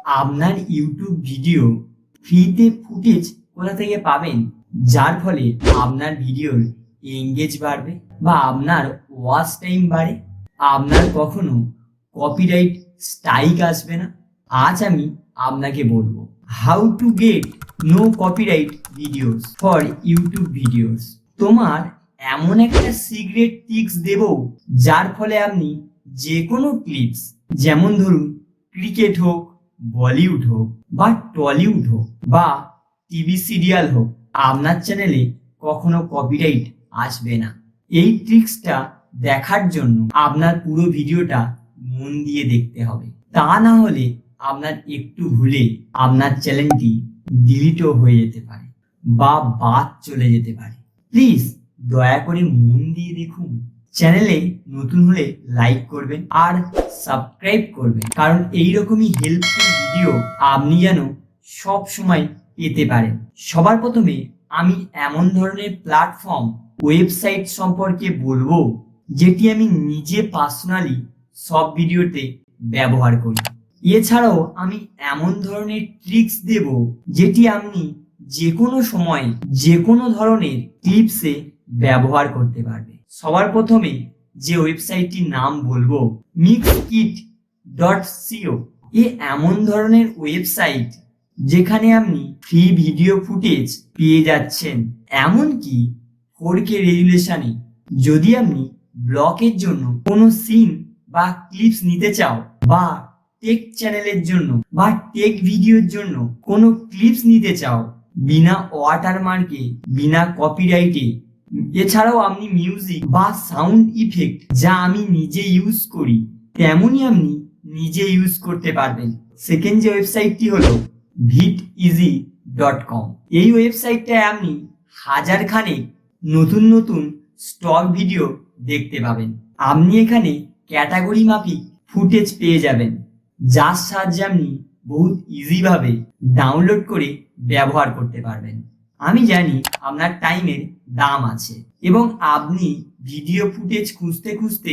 আপনার YouTube video ফ্রিতে footage কোথা থেকে পাবেন, যার ফলে আপনার ভিডিওর এঙ্গেজ বাড়বে বা আপনার ওয়াচ টাইম বাড়ে, আপনার কখনো কপিরাইট স্ট্রাইক আসবে না। আজ আমি আপনাকে বলবো how to get no copyright videos for YouTube videos. তোমার এমন একটা সিক্রেট ট্রিক্স দেব, যার ফলে আপনি যে কোনো ক্লিপস, যেমন ধরুন ক্রিকেট হোক, বলিউড হোক বা টলিউড হোক বা টিভি সিরিয়াল হোক, আপনার চ্যানেলে কখনো কপিরাইট আসবে না। এই ট্রিক্সটা দেখার জন্য আপনার পুরো ভিডিওটা মন দিয়ে দেখতে হবে, তা না হলে আপনার একটু ভুলে আপনার চ্যানেলটি ডিলিটও হয়ে যেতে পারে বা বাদ চলে যেতে পারে। প্লিজ দয়া করে মন দিয়ে দেখুন। চ্যানেলে নতুন হলে লাইক করবেন আর সাবস্ক্রাইব করবেন, কারণ এইরকমই হেল্পফুল ভিডিও আপনি যেন সব সময় পেতে পারেন। সবার প্রথমে আমি এমন ধরনের প্ল্যাটফর্ম, ওয়েবসাইট সম্পর্কে বলবো যেটি আমি নিজে পার্সোনালি সব ভিডিওতে ব্যবহার করি। এছাড়াও আমি এমন ধরনের ট্রিক্স দেব যেটি আপনি যে কোনো সময় যে কোনো ধরনের ক্লিপসে ব্যবহার করতে পারবে। সবার প্রথমে যে ওয়েবসাইটটির নাম বলবো mixkit.co। এ এমন ধরনের ওয়েবসাইট যেখানে আপনি ফ্রি ভিডিও ফুটেজ পেয়ে যাচ্ছেন, এমনকি 4K রেজুলেশনে। যদি আপনি ব্লগের জন্য কোনো সিন বা ক্লিপস নিতে চাও, বা টেক চ্যানেলের জন্য বা টেক ভিডিওর জন্য কোনো ক্লিপস নিতে চাও বিনা ওয়াটারমার্কে, বিনা কপিরাইটে, এছাড়াও আপনি মিউজিক বা সাউন্ড ইফেক্ট যা আমি নিজে ইউজ করি তেমনই আপনি নিজে ইউজ করতে পারবেন। সেকেন্ড যে ওয়েবসাইটটি হলো videasy.com। এই ওয়েবসাইটটায় আপনি হাজারখানেক নতুন নতুন স্টক ভিডিও দেখতে পাবেন। আপনি এখানে ক্যাটাগরি মাফিক ফুটেজ পেয়ে যাবেন, যার সাহায্যে আপনি বহুত ইজিভাবে ডাউনলোড করে ব্যবহার করতে পারবেন। আমি জানি আপনার টাইমের দাম আছে এবং আপনি ভিডিও ফুটেজ খুঁজতে খুঁজতে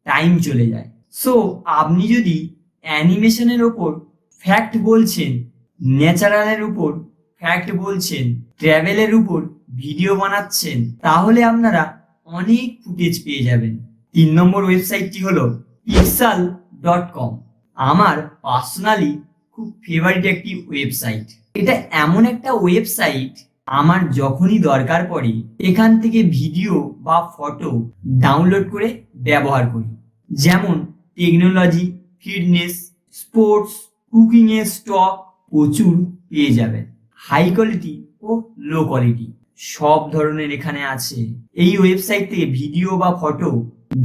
টাইম চলে যায়। সো আপনি যদি অ্যানিমেশনের ওপর ফ্যাক্ট বলছেন, ন্যাচারালের উপর ফ্যাক্ট বলছেন, ট্রাভেলের উপর ভিডিও বানাচ্ছেন, তাহলে আপনারা অনেক ফুটেজ পেয়ে যাবেন। 3 নম্বর ওয়েবসাইটটি হলো pixel.com। আমার পার্সোনালি খুব ফেভারিট একটি ওয়েবসাইট। এটা এমন একটা ওয়েবসাইট, আমার যখনই দরকার পড়ে এখান থেকে ভিডিও বা ফটো ডাউনলোড করে ব্যবহার করি। যেমন টেকনোলজি, ফিটনেস, স্পোর্টস, কুকিং এর স্টক প্রচুর পেয়ে যাবেন। হাই কোয়ালিটি ও লো কোয়ালিটি সব ধরনের এখানে আছে। এই ওয়েবসাইট থেকে ভিডিও বা ফটো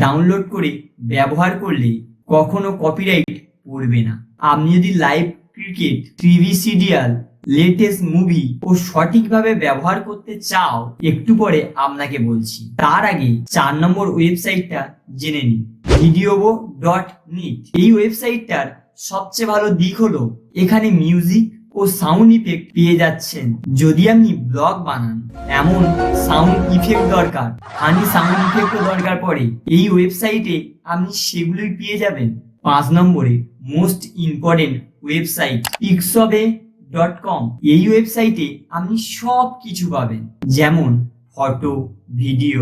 ডাউনলোড করে ব্যবহার করলে কখনো কপিরাইট পড়বে না। আপনি যদি live cricket, TV serial, latest movie ও সঠিকভাবে ব্যবহার করতে চাও, একটু পরে আপনাকে বলছি। তার আগে 4 নম্বর ওয়েবসাইটটা জেনে নিন, videobo.net। এই ওয়েবসাইটটার সবচেয়ে ভালো দিক হলো এখানে মিউজিক ও সাউন্ড ইফেক্ট পেয়ে যাচ্ছেন। যদি আপনি ব্লগ বানান, এমন সাউন্ড ইফেক্ট দরকার, ফানি সাউন্ড ইফেক্টও দরকার পড়ে, এই ওয়েবসাইটে আপনি সেগুলোই পেয়ে যাবেন। 5 নম্বরে মোস্ট ইম্পর্টেন্ট ওয়েবসাইট pixobe.com। এই ওয়েবসাইটে আপনি সব কিছু পাবেন, যেমন photo, video,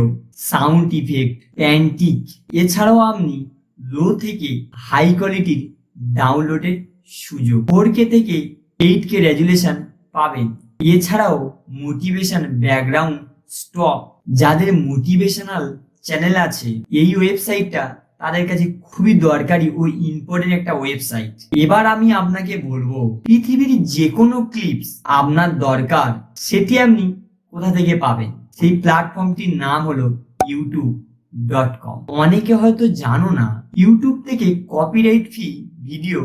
sound effect, Pantic. এছাড়াও আপনি লো থেকে হাই কোয়ালিটির ডাউনলোডের সুযোগ, 4K থেকে 8K রেজুলেশন পাবেন। এছাড়াও মোটিভেশন ব্যাকগ্রাউন্ড স্টক, যাদের মোটিভেশনাল চ্যানেল আছে, এই ওয়েবসাইটটা তাদের কাছে খুবই দরকারি ও ইম্পর্টেন্ট একটা ওয়েবসাইট। এবার আমি আপনাকে বলবো পৃথিবীর যে কোনো ক্লিপস আপনার দরকার, সেটি আপনি কোথা থেকে পাবেন। সেই প্ল্যাটফর্মটির নাম হলো youtube.com। অনেকে হয়তো জানো না, ইউটিউব থেকে কপিরাইট ফ্রি ভিডিও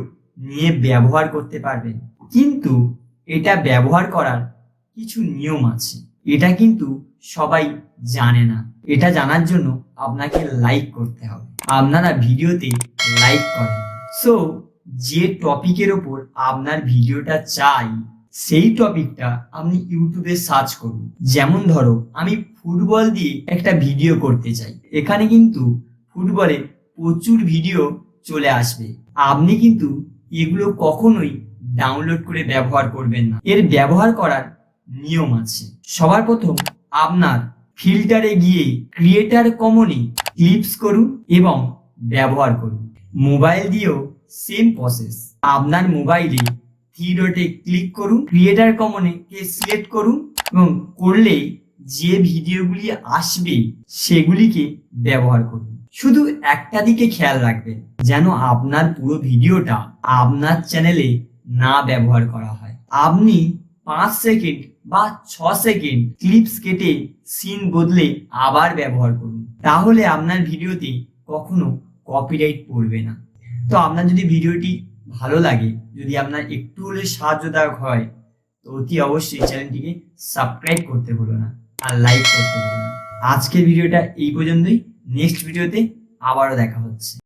নিয়ে ব্যবহার করতে পারবেন, কিন্তু এটা ব্যবহার করার কিছু নিয়ম আছে। এটা কিন্তু সবাই জানে না। এটা জানার জন্য আপনাকে লাইক করতে হবে। আপনারা ভিডিওতে লাইক করেন। সো যে টপিকের ওপর আপনার ভিডিওটা চাই, সেই টপিকটা আপনি ইউটিউবে সার্চ করুন। যেমন ধরো আমি ফুটবল দিয়ে একটা ভিডিও করতে চাই, এখানে কিন্তু ফুটবলের প্রচুর ভিডিও চলে আসবে। আপনি কিন্তু এগুলো কখনোই ডাউনলোড করে ব্যবহার করবেন না। এর ব্যবহার করার নিয়ম আছে। সবার প্রথম আপনার ফিল্টারে গিয়ে ক্রিয়েটার কমনে ক্লিপস করুন এবং ব্যবহার করুন। মোবাইল দিয়েও সেম প্রসেস। আপনার মোবাইলে থ্রি ডটে ক্লিক করুন, ক্রিয়েটার কমনে সিলেক্ট করুন এবং করলেই যে ভিডিওগুলি আসবে সেগুলিকে ব্যবহার করুন। শুধু একটা দিকে খেয়াল রাখবেন, যেন আপনার পুরো ভিডিওটা আপনার চ্যানেলে না ব্যবহার করা হয়। আপনি 5 সেকেন্ড বা 6 সেকেন্ড ক্লিপস কেটে সিন বদলে আবার ব্যবহার করুন, তাহলে আপনার ভিডিওতে কখনো কপিরাইট পড়বে না। তো আপনার যদি ভিডিওটি ভালো লাগে, যদি আপনার একটু হলে সাহায্যদায়ক হয়, তো অতি অবশ্যই চ্যানেলটিকে সাবস্ক্রাইব করতে ভুলো না আর লাইক করতে ভুলো না। আজকের ভিডিওটা এই পর্যন্তই। নেক্সট ভিডিওতে আবারও দেখা হচ্ছে।